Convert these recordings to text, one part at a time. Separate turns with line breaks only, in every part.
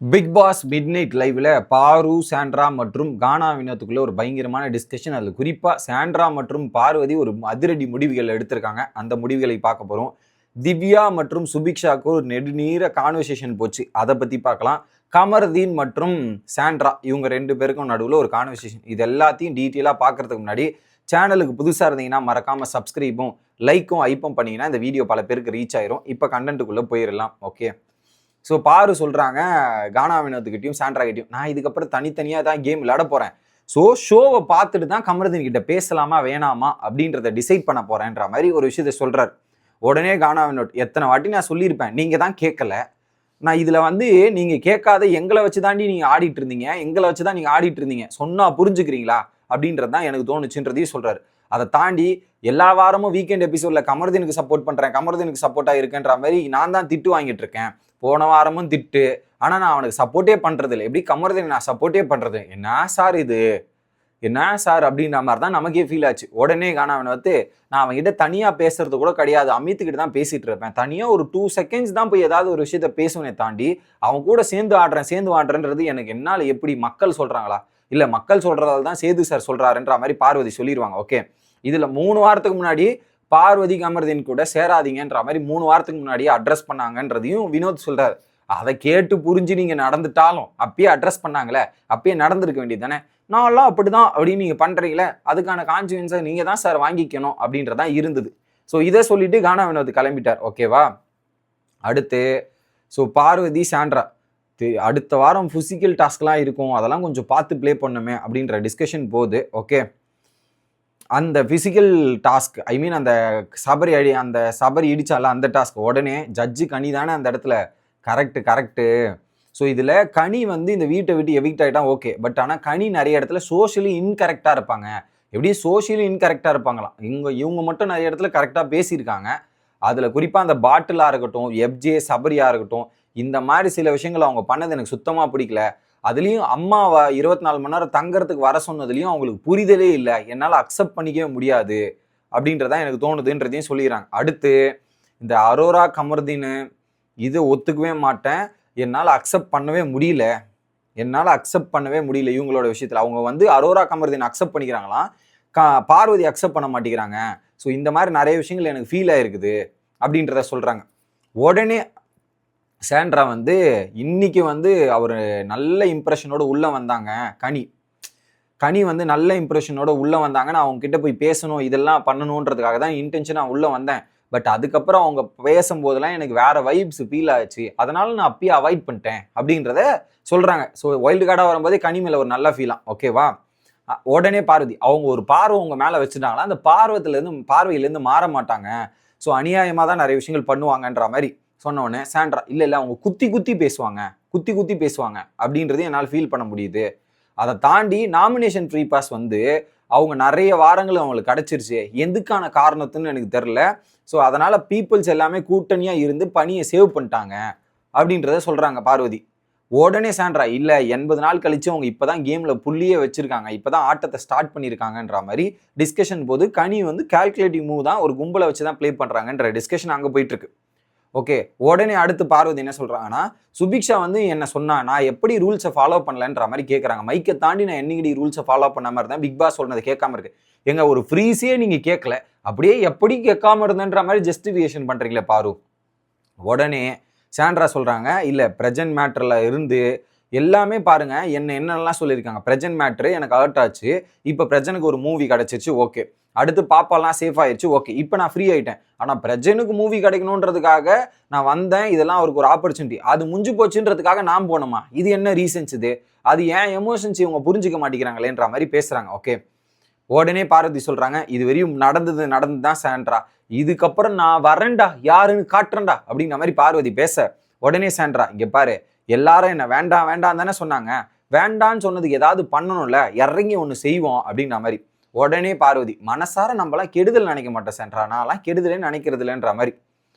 Big pass mid night லைவ்ல பாரு, Sandra மற்றும் கானா வினோத்துக்குள்ள ஒரு பயங்கரமான டிஸ்கஷன். அதில் குறிப்பாக சாண்ட்ரா மற்றும் பார்வதி ஒரு அதிரடி முடிவுகள் எடுத்திருக்காங்க. அந்த முடிவுகளை பார்க்க போகிறோம். திவ்யா மற்றும் சுபிக்ஷாவுக்கு ஒரு நெடுநீர கான்வர்சேஷன் போச்சு, அதை பற்றி பார்க்கலாம். கமர்தீன் மற்றும் சாண்ட்ரா இவங்க ரெண்டு பேருக்கும் நடுவில் ஒரு கான்வர்சேஷன். இது எல்லாத்தையும் டீட்டெயிலாக பார்க்கறதுக்கு முன்னாடி சேனலுக்கு புதுசாக இருந்தீங்கன்னா மறக்காமல் சப்ஸ்கிரைபும் லைக்கும் ஐப்பும் பண்ணிங்கன்னா இந்த வீடியோ பல பேருக்கு ரீச் ஆயிரும். இப்போ கண்டென்ட்டுக்குள்ளே போயிடலாம். ஓகே, ஸோ பாரு சொல்கிறாங்க கானா வினோத்துக்கிட்டையும் சாண்ட்ரா கிட்டையும், நான் இதுக்கப்புறம் தனித்தனியாக தான் கேம் விளையாட போகிறேன். ஸோ ஷோவை பார்த்துட்டு தான் கமருதீன் கிட்ட பேசலாமா வேணாமா அப்படின்றத டிசைட் பண்ண போகிறேன்ற மாதிரி ஒரு விஷயத்த சொல்கிறார். உடனே கானா வினோத், எத்தனை வாட்டி நான் சொல்லியிருப்பேன், நீங்கள் தான் கேட்கல. நான் இதில் நீங்கள் கேட்காத எங்களை வச்சு தாண்டி நீங்கள் ஆடிட்டு இருந்தீங்க, எங்களை வச்சு தான் நீங்கள் ஆடிட்டு இருந்தீங்க, சொன்னால் புரிஞ்சுக்கிறீங்களா அப்படின்றது தான் எனக்கு தோணுச்சுன்றதையும் சொல்கிறாரு. அதை தாண்டி எல்லா வாரமும் வீக்கெண்ட் எபிசோடில் கமருதீனுக்கு சப்போர்ட் பண்ணுறேன், கமருதீனுக்கு சப்போர்ட்டாக இருக்கேன்ற மாதிரி நான் தான் திட்டு வாங்கிட்டு இருக்கேன். போன வாரமும் திட்டு, ஆனால் நான் அவனுக்கு சப்போர்ட்டே பண்ணுறது இல்லை. எப்படி கமருதீன் நான் சப்போர்ட்டே பண்ணுறது, என்ன சார் இது, என்ன சார் அப்படின்ற மாதிரி தான் நமக்கே ஃபீல் ஆச்சு. உடனே காணாமன் நான் அவன்கிட்ட தனியாக பேசுறது கூட கிடையாது, அமித்துக்கிட்ட தான் பேசிகிட்டு இருப்பேன். தனியாக ஒரு 2 செகண்ட்ஸ் தான் போய் ஏதாவது ஒரு விஷயத்த பேசுவனே தாண்டி அவன் கூட சேர்ந்து ஆடுறேன்றது எனக்கு என்னால் எப்படி, மக்கள் சொல்கிறாங்களா, இல்லை மக்கள் சொல்கிறதால தான் சேது சார் சொல்கிறாருன்ற மாதிரி பார்வதி சொல்லிடுவாங்க. ஓகே, இதில் 3 வாரத்துக்கு முன்னாடி பார்வதி கமருதீன் கூட சேராதீங்கன்ற மாதிரி 3 வாரத்துக்கு முன்னாடி அட்ரஸ் பண்ணாங்கன்றதையும் வினோத் சொல்றாரு. அதை கேட்டு புரிஞ்சு நீங்க நடந்துட்டாலும் அப்பயே அட்ரஸ் பண்ணாங்களே, அப்பயே நடந்திருக்க வேண்டியது தானே. நான்லாம் அப்படிதான் அப்படின்னு நீங்க பண்றீங்களே, அதுக்கான கான்சிக்வன்ஸை நீங்க தான் சார் வாங்கிக்கணும் அப்படின்றதான் இருந்தது. ஸோ இதை சொல்லிட்டு கானா வினோத் கிளம்பிட்டார். ஓகேவா, அடுத்து ஸோ பார்வதி சாண்ட்ரா அடுத்த வாரம் பிசிக்கல் டாஸ்க்லாம் இருக்கும், அதெல்லாம் கொஞ்சம் பார்த்து ப்ளே பண்ணுமே அப்படின்ற டிஸ்கஷன் போகுது. ஓகே, அந்த ஃபிசிக்கல் டாஸ்க், ஐ மீன் அந்த சபரி இடிச்சால அந்த டாஸ்க், உடனே ஜட்ஜு கனி தானே அந்த இடத்துல. கரெக்டு. ஸோ இதில் கனி இந்த வீட்டை விட்டு எவிக்ட் ஆகிட்டான். ஓகே, பட் ஆனால் கனி நிறைய இடத்துல சோஷியலி இன்கரெக்டாக இருப்பாங்க. எப்படி சோஷியலி இன்கரெக்டாக இருப்பாங்களாம், இவங்க மட்டும் நிறைய இடத்துல கரெக்டாக பேசியிருக்காங்க. அதில் குறிப்பாக அந்த பாட்டிலாக இருக்கட்டும், எஃப்ஜே சபரியாக இருக்கட்டும், இந்த மாதிரி சில விஷயங்கள் அவங்க பண்ணது எனக்கு சுத்தமாக பிடிக்கல. அதுலேயும் அம்மாவை 24 மணி நேரம் தங்கறதுக்கு வர சொன்னதுலையும் அவங்களுக்கு புரிதலே இல்லை, என்னால் அக்செப்ட் பண்ணிக்கவே முடியாது அப்படின்றதான் எனக்கு தோணுதுன்றதையும் சொல்லிடுறாங்க. அடுத்து இந்த அரோரா கமருதீன் இது ஒத்துக்கவே மாட்டேன், என்னால் அக்செப்ட் பண்ணவே முடியல இவங்களோட விஷயத்தில். அவங்க அரோரா கமருதீன் அக்செப்ட் பண்ணிக்கிறாங்களாம், பார்வதி அக்செப்ட் பண்ண மாட்டேங்கிறாங்க. ஸோ இந்த மாதிரி நிறைய விஷயங்கள் எனக்கு ஃபீல் ஆயிருக்குது அப்படின்றத சொல்கிறாங்க. உடனே சாண்ட்ரா இன்னைக்கு அவர் நல்ல இம்ப்ரெஷனோட உள்ளே வந்தாங்க. கனி நல்ல இம்ப்ரெஷனோட உள்ளே வந்தாங்க. நான் அவங்க கிட்ட போய் பேசணும், இதெல்லாம் பண்ணணுன்றதுக்காக தான் இன்டென்ஷனாக உள்ளே வந்தேன். பட் அதுக்கப்புறம் அவங்க பேசும்போதெல்லாம் எனக்கு வேற வைப்ஸ் ஃபீல் ஆச்சு, அதனால நான் அப்பயே அவாய்ட் பண்ணிட்டேன் அப்படின்றத சொல்கிறாங்க. ஸோ வைல்டு கார்டாக வரும்போதே கனி மேலே ஒரு நல்ல ஃபீலாம். ஓகேவா, உடனே பார்வதி அவங்க ஒரு பார்வை உங்க மேலே வச்சுட்டாங்களா, அந்த பார்வையிலேருந்து மாற மாட்டாங்க, ஸோ அநியாயமாக தான் நிறைய விஷயங்கள் பண்ணுவாங்கன்ற மாதிரி சொன்ன உடனே சாண்ட்ரா, இல்லை அவங்க குத்தி பேசுவாங்க அப்படின்றதையும் என்னால் ஃபீல் பண்ண முடியுது. அதை தாண்டி நாமினேஷன் ஃப்ரீ பாஸ் அவங்க நிறைய வாரங்கள் அவங்களுக்கு கிடைச்சிருச்சு, எதுக்கான காரணத்துன்னு எனக்கு தெரில. ஸோ அதனால பீப்புள்ஸ் எல்லாமே கூட்டணியாக இருந்து பணியை சேவ் பண்ணிட்டாங்க அப்படின்றத சொல்கிறாங்க பார்வதி. உடனே சாண்ட்ரா, இல்லை 80 நாள் கழிச்சு அவங்க இப்போதான் கேமில் புள்ளியே வச்சிருக்காங்க, இப்போதான் ஆட்டத்தை ஸ்டார்ட் பண்ணியிருக்காங்கன்ற மாதிரி டிஸ்கஷன் போது கனி கால்குலேட்டிவ் மூவ் தான், ஒரு கும்பலை வச்சு தான் ப்ளே பண்ணுறாங்கன்ற டிஸ்கஷன் அங்கே போயிட்டு இருக்கு. ஓகே, உடனே அடுத்து பார்வதி என்ன சொல்றாங்கன்னா, சுபிக்ஷா என்ன சொன்னா, நான் எப்படி ரூல்ஸை ஃபாலோ பண்ணலன்ற மாதிரி கேட்குறாங்க. மைக்கை தாண்டி நான் என்னைக்கு ரூல்ஸை ஃபாலோ பண்ணாம இருந்தேன், பிக் பாஸ் சொன்னதை கேட்காம இருக்கு. எங்க ஒரு ஃப்ரீஸே நீங்க கேட்கல, அப்படியே எப்படி கேட்காம இருந்தன்ற மாதிரி ஜஸ்டிஃபிகேஷன் பண்றீங்களே பாரு. உடனே சாண்ட்ரா சொல்றாங்க, இல்லை பிரசன்ட் மேட்டர்ல இருந்து எல்லாமே பாருங்க, என்னென்னலாம் சொல்லியிருக்காங்க. பிரசன்ட் மேட்ரு எனக்கு அலர்ட் ஆச்சு, இப்போ பிரஜனுக்கு ஒரு மூவி கிடைச்சிருச்சு, ஓகே. அடுத்து பாப்பாலாம் சேஃப் ஆயிடுச்சு, ஓகே. இப்போ நான் ஃப்ரீ ஆயிட்டேன், ஆனால் பிரஜனுக்கு மூவி கிடைக்கணுன்றதுக்காக நான் வந்தேன், இதெல்லாம் அவருக்கு ஒரு ஆப்பர்ச்சுனிட்டி, அது முடிஞ்சு போச்சுன்றதுக்காக நான் போனோமா, இது என்ன ரீசன்ஸ் இது, அது ஏன் எமோஷன்ஸ் இவங்க புரிஞ்சுக்க மாட்டேங்கிறாங்களேன்ற மாதிரி பேசுறாங்க. ஓகே, உடனே பார்வதி சொல்றாங்க, இது வரையும் நடந்தது தான் சாண்ட்ரா, இதுக்கப்புறம் நான் வரேன்டா, யாருன்னு காட்டுறேன்டா அப்படின்ற மாதிரி பார்வதி பேச, உடனே சாண்ட்ரா, இங்க பாரு, எல்லாரும் என்ன வேண்டாம் தானே சொன்னாங்க, வேண்டான்னு சொன்னதுக்கு ஏதாவது பண்ணணும்ல, இறங்கி ஒன்று செய்வோம் அப்படின்ற மாதிரி. உடனே பார்வதி, மனசார நம்மளாம் கெடுதல் நினைக்க மாட்டேன் சாண்ட்ரா, நான்லாம் கெடுதலே நினைக்கிறது இல்லைன்ற மாதிரி.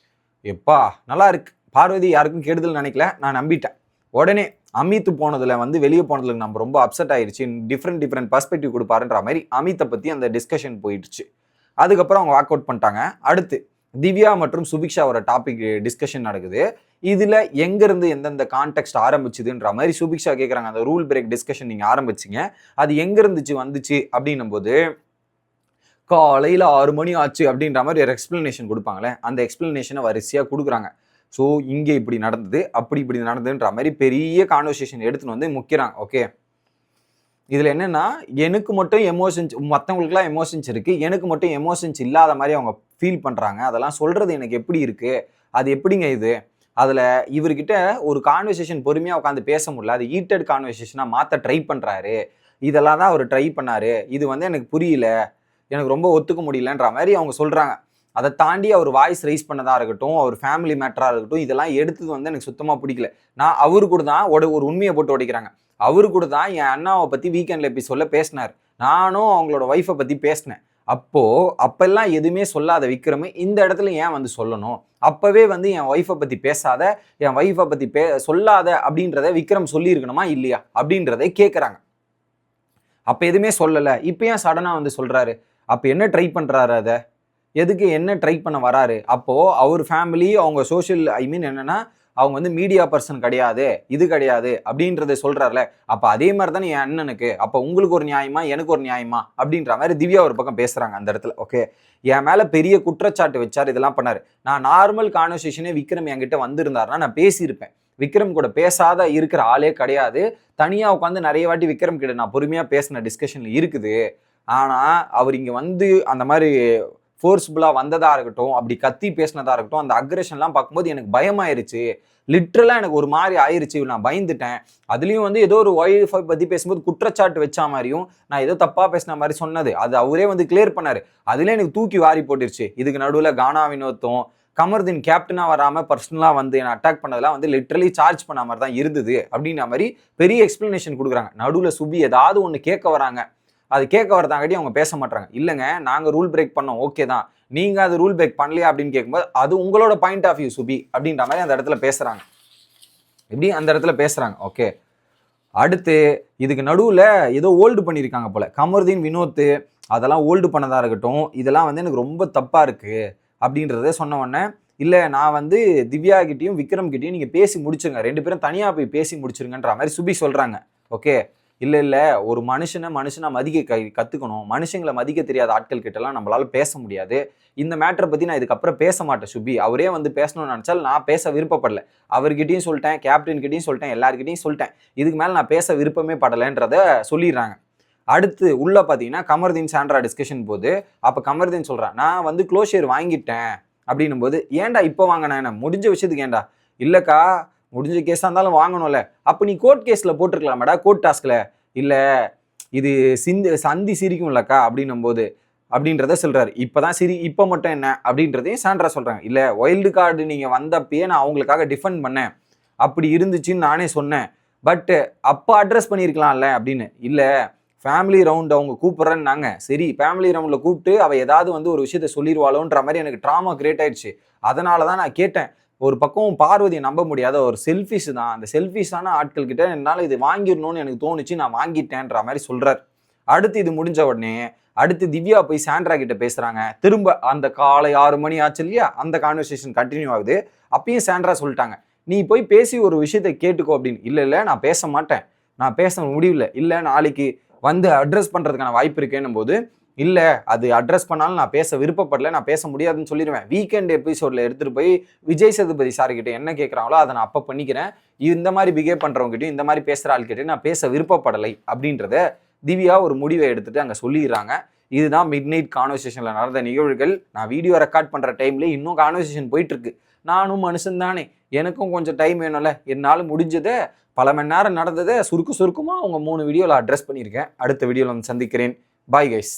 எப்பா நல்லா இருக்கு, பார்வதி யாருக்கும் கெடுதல் நினைக்கல, நான் நம்பிட்டேன். உடனே அமித் போனதுல வெளியே போனதுல நம்ம ரொம்ப அப்செட் ஆயிடுச்சு, டிஃப்ரெண்ட் பர்ஸ்பெக்டிவ் கொடுப்பாருன்ற மாதிரி அமித்தை பத்தி அந்த டிஸ்கஷன் போயிடுச்சு. அதுக்கப்புறம் அவங்க வாக் அவுட் பண்ணிட்டாங்க. அடுத்து திவ்யா மற்றும் சுபிக்ஷாவோட டாபிக் டிஸ்கஷன் நடக்குது. இதுல எங்கிருந்து எந்தெந்த கான்டெக்ட் ஆரம்பிச்சுதுன்ற மாதிரி சுபிக்ஷா கேட்குறாங்க. அந்த ரூல் பிரேக் டிஸ்கஷன் நீங்க ஆரம்பிச்சிங்க, அது எங்க இருந்துச்சு வந்துச்சு அப்படின்னும் போது காலையில் 6 மணி ஆச்சு அப்படின்ற மாதிரி ஒரு எக்ஸ்பிளனேஷன் கொடுப்பாங்களே, அந்த எக்ஸ்பிளனேஷனை வரிசையாக கொடுக்குறாங்க. ஸோ இங்கே இப்படி நடந்தது, அப்படி இப்படி நடந்ததுன்ற மாதிரி பெரிய கான்வர்சேஷன் எடுத்துன்னு வந்து முக்கிறாங்க. ஓகே, இதில் என்னென்னா எனக்கு மட்டும் எமோஷன்ஸ், மற்றவங்களுக்குலாம் எமோஷன்ஸ் இருக்குது, எனக்கு மட்டும் எமோஷன்ஸ் இல்லாத மாதிரி அவங்க ஃபீல் பண்ணுறாங்க. அதெல்லாம் சொல்கிறது எனக்கு எப்படி இருக்குது, அது எப்படிங்க இது? அதில் இவர்கிட்ட ஒரு கான்வர்சேஷன் பொறுமையாக உட்காந்து பேச முடியல, அது ஹீட்டட் கான்வர்சேஷனாக மாற்ற ட்ரை பண்ணுறாரு. இதெல்லாம் தான் அவர் ட்ரை பண்ணார், இது வந்து எனக்கு புரியல, எனக்கு ரொம்ப ஒத்துக்க முடியலன்ற மாதிரி அவங்க சொல்கிறாங்க. அதை தாண்டி அவர் வாய்ஸ் ரைஸ் பண்ணதாக இருக்கட்டும், அவர் ஃபேமிலி மேட்டராக இருக்கட்டும், இதெல்லாம் எடுத்தது வந்து எனக்கு சுத்தமாக பிடிக்கல. நான் அவரு கூட தான் ஒரு உண்மையை போட்டு உடைக்கிறாங்க. அவரு கூட தான் என் அண்ணாவை பற்றி வீக்கெண்டில் எபிசோடில் பேசினார், நானும் அவங்களோட ஒய்ஃபை பற்றி பேசினேன். அப்பெல்லாம் எதுவுமே சொல்லாத விக்ரம் இந்த இடத்துல ஏன் வந்து சொல்லணும்? அப்போவே வந்து என் ஒய்ஃபை பற்றி பேசாத, என் ஒய்ஃபை பற்றி சொல்லாத அப்படின்றத விக்ரம் சொல்லியிருக்கணுமா இல்லையா அப்படின்றதை கேட்குறாங்க. அப்போ எதுவுமே சொல்லலை, இப்போ ஏன் சடனாக வந்து சொல்கிறாரு? அப்போ என்ன ட்ரை பண்ணுறாரு? அதை எதுக்கு என்ன ட்ரை பண்ண வராரு? அப்போது அவர் ஃபேமிலி, அவங்க சோஷியல் என்னென்னா அவங்க வந்து மீடியா பர்சன் கிடையாது, இது கிடையாது அப்படின்றத சொல்கிறார்ல. அப்போ அதே மாதிரி தானே என் அண்ணனுக்கு, அப்போ உங்களுக்கு ஒரு நியாயமா எனக்கு ஒரு நியாயமா அப்படின்ற மாதிரி திவ்யா ஒரு பக்கம் பேசுகிறாங்க அந்த இடத்துல. ஓகே, என் மேலே பெரிய குற்றச்சாட்டு வச்சார், இதெல்லாம் பண்ணார். நான் நார்மல் கான்வர்சேஷனே விக்ரம் என்கிட்ட வந்திருந்தாருன்னா நான் பேசியிருப்பேன். விக்ரம் கூட பேசாத இருக்கிற ஆளே கிடையாது. தனியாக உட்காந்து நிறைய வாட்டி விக்ரம் கிட்ட நான் பொறுமையாக பேசின டிஸ்கஷனில் இருக்குது. ஆனால் அவர் இங்கே வந்து அந்த மாதிரி ஃபோர்ஸ்ஃபுல்லாக வந்ததாக இருக்கட்டும், அப்படி கத்தி பேசினதாக இருக்கட்டும், அந்த அக்ரெஷன்லாம் பார்க்கும்போது எனக்கு பயமாயிருச்சு. லிட்ரலாக எனக்கு ஒரு மாதிரி ஆயிடுச்சு, நான் பயந்துட்டேன். அதுலேயும் வந்து ஏதோ ஒரு ஒய்ஃபை பற்றி பேசும்போது குற்றச்சாட்டு வச்சா மாதிரியும், நான் ஏதோ தப்பாக பேசின மாதிரி சொன்னது, அது அவரே வந்து கிளியர் பண்ணார். அதுலேயே எனக்கு தூக்கி வாரி போட்டுருச்சு. இதுக்கு நடுவில் கானா வினோத்தும் கமருதீன் கேப்டனாக வராமல் பர்சனலாக வந்து என்னை அட்டாக் பண்ணதெல்லாம் வந்து லிட்ரலி சார்ஜ் பண்ண மாதிரி தான் இருந்தது அப்படின்ற மாதிரி பெரிய எக்ஸ்பிளனேஷன் கொடுக்குறாங்க. நடுவில் சுபி ஏதாவது ஒன்று கேட்க வராங்க, அது கேட்க வரதாங்கட்டி அவங்க பேச மாட்டாங்க. இல்லைங்க, நாங்கள் ரூல் பிரேக் பண்ணோம், ஓகே தான், நீங்கள் அது ரூல் பிரேக் பண்ணலையா அப்படின்னு கேட்கும்போது அது உங்களோட பாயிண்ட் ஆஃப் வியூ சுபி அப்படின்ற மாதிரி அந்த இடத்துல பேசுகிறாங்க. இப்படி அந்த இடத்துல பேசுகிறாங்க. ஓகே, அடுத்து இதுக்கு நடுவில் ஏதோ ஓல்டு பண்ணியிருக்காங்க போல் கமருதீன் வினோத், அதெல்லாம் ஓல்டு பண்ணதாக இருக்கட்டும், இதெல்லாம் வந்து எனக்கு ரொம்ப தப்பாக இருக்குது அப்படின்றத சொன்ன உடனே, இல்லை நான் வந்து திவ்யா கிட்டேயும் விக்ரம் கிட்டேயும் நீங்கள் பேசி முடிச்சுருங்க, 2 பேரும் தனியாக போய் பேசி முடிச்சுருங்கன்ற மாதிரி சுபி சொல்கிறாங்க. ஓகே, இல்லை ஒரு மனுஷனை மதிக்க கற்றுக்கணும், மனுஷங்களை மதிக்க தெரியாத ஆட்கள் கிட்டலாம் நம்மளால பேச முடியாது. இந்த மேட்டரை பற்றி நான் இதுக்கப்புறம் பேச மாட்டேன் சுபி, அவரே வந்து பேசணும்னு நினச்சால் நான் பேச விருப்பப்படலை. அவர்கிட்டையும் சொல்லிட்டேன், கேப்டன்கிட்டையும் சொல்லிட்டேன், எல்லாருக்கிட்டையும் சொல்லிட்டேன், இதுக்கு மேலே நான் பேச விருப்பமே படலைன்றதை சொல்லிடுறாங்க. அடுத்து உள்ளே பார்த்தீங்கன்னா கமருதீன் சாண்ட்ரா டிஸ்கஷன் போது, அப்போ கமருதீன் சொல்கிறான், நான் வந்து க்ளோஷர் வாங்கிட்டேன் அப்படின்னும் போது, ஏன்டா இப்போ வாங்கினேன், என்ன முடிஞ்ச விஷயத்துக்கு ஏன்டா? இல்லைக்கா, முடிஞ்ச கேஸாக இருந்தாலும் வாங்கணும்ல, அப்போ நீ கோர்ட் கேஸில் போட்டிருக்கலாமேடா, கோர்ட் டாஸ்கில். இல்லை இது சந்தி சிரிக்கும் இல்லக்கா அப்படின்னும் போது அப்படின்றத சொல்கிறாரு. இப்போ தான் இப்போ மட்டும் என்ன அப்படின்றதையும் சாண்ட்ரா சொல்கிறாங்க. இல்லை, ஒயில்டு கார்டு நீங்கள் வந்தப்பயே நான் அவங்களுக்காக டிஃபெண்ட் பண்ணேன், அப்படி இருந்துச்சுன்னு நானே சொன்னேன், பட்டு அப்போ அட்ரஸ் பண்ணியிருக்கலாம்ல அப்படின்னு. இல்லை, ஃபேமிலி ரவுண்ட் அவங்க கூப்பிட்றேன்னாங்க, சரி ஃபேமிலி ரவுண்டில் கூப்பிட்டு அவள் ஏதாவது வந்து ஒரு விஷயத்த சொல்லிடுவாளோன்ற மாதிரி எனக்கு ட்ராமா கிரியேட் ஆயிடுச்சு. அதனால தான் நான் கேட்டேன். ஒரு பக்கம் பார்வதியை நம்ப முடியாத ஒரு செல்ஃபிஷ் தான், அந்த செல்ஃபிஷான ஆட்கள் கிட்ட என்னால் இது வாங்கிடணும்னு எனக்கு தோணுச்சு, நான் வாங்கிட்டேன்ற மாதிரி சொல்கிறார். அடுத்து இது முடிஞ்ச உடனே அடுத்து திவ்யா போய் சாண்ட்ரா கிட்ட பேசுகிறாங்க. திரும்ப அந்த காலை 6 மணி ஆச்சு இல்லையா, அந்த கான்வர்சேஷன் கண்டினியூ ஆகுது. அப்பயும் சாண்ட்ரா சொல்லிட்டாங்க, நீ போய் பேசி ஒரு விஷயத்தை கேட்டுக்கோ அப்படின்னு. இல்லை நான் பேச மாட்டேன், நான் பேச முடியல, இல்லை நாளைக்கு வந்து அட்ரஸ் பண்ணுறதுக்கான வாய்ப்பு இருக்கேன்னும் போது, இல்லை அது அட்ரஸ் பண்ணாலும் நான் பேச விருப்பப்படல, நான் பேச முடியாதுன்னு சொல்லிடுவேன். வீக்கெண்ட் எபிசோடில் எடுத்துகிட்டு போய் விஜய் சேதுபதி சார்கிட்ட என்ன கேட்குறாங்களோ அதை நான் அப்போ பண்ணிக்கிறேன், இந்த மாதிரி பிஹேவ் பண்ணுறவங்ககிட்டையும் இந்த மாதிரி பேசுகிற ஆள்கிட்டையும் நான் பேச விருப்பப்படலை அப்படின்றத திவ்யா ஒரு முடிவை எடுத்துகிட்டு அங்கே சொல்லிடுறாங்க. இதுதான் மிட் நைட் கான்வர்சேஷனில் நடந்த நிகழ்வுகள். நான் வீடியோ ரெக்கார்ட் பண்ணுற டைம்லேயே இன்னும் கான்வர்சேஷன் போயிட்டுருக்கு. நானும் மனுஷன் தானே, எனக்கும் கொஞ்சம் டைம் வேணும்ல, என்னால் முடிஞ்சதை பல மணி நேரம் நடந்ததை சுருக்கமாக அவங்க 3 வீடியோவில் அட்ரஸ் பண்ணியிருக்கேன். அடுத்த வீடியோவில் வந்து சந்திக்கிறேன். Bye guys.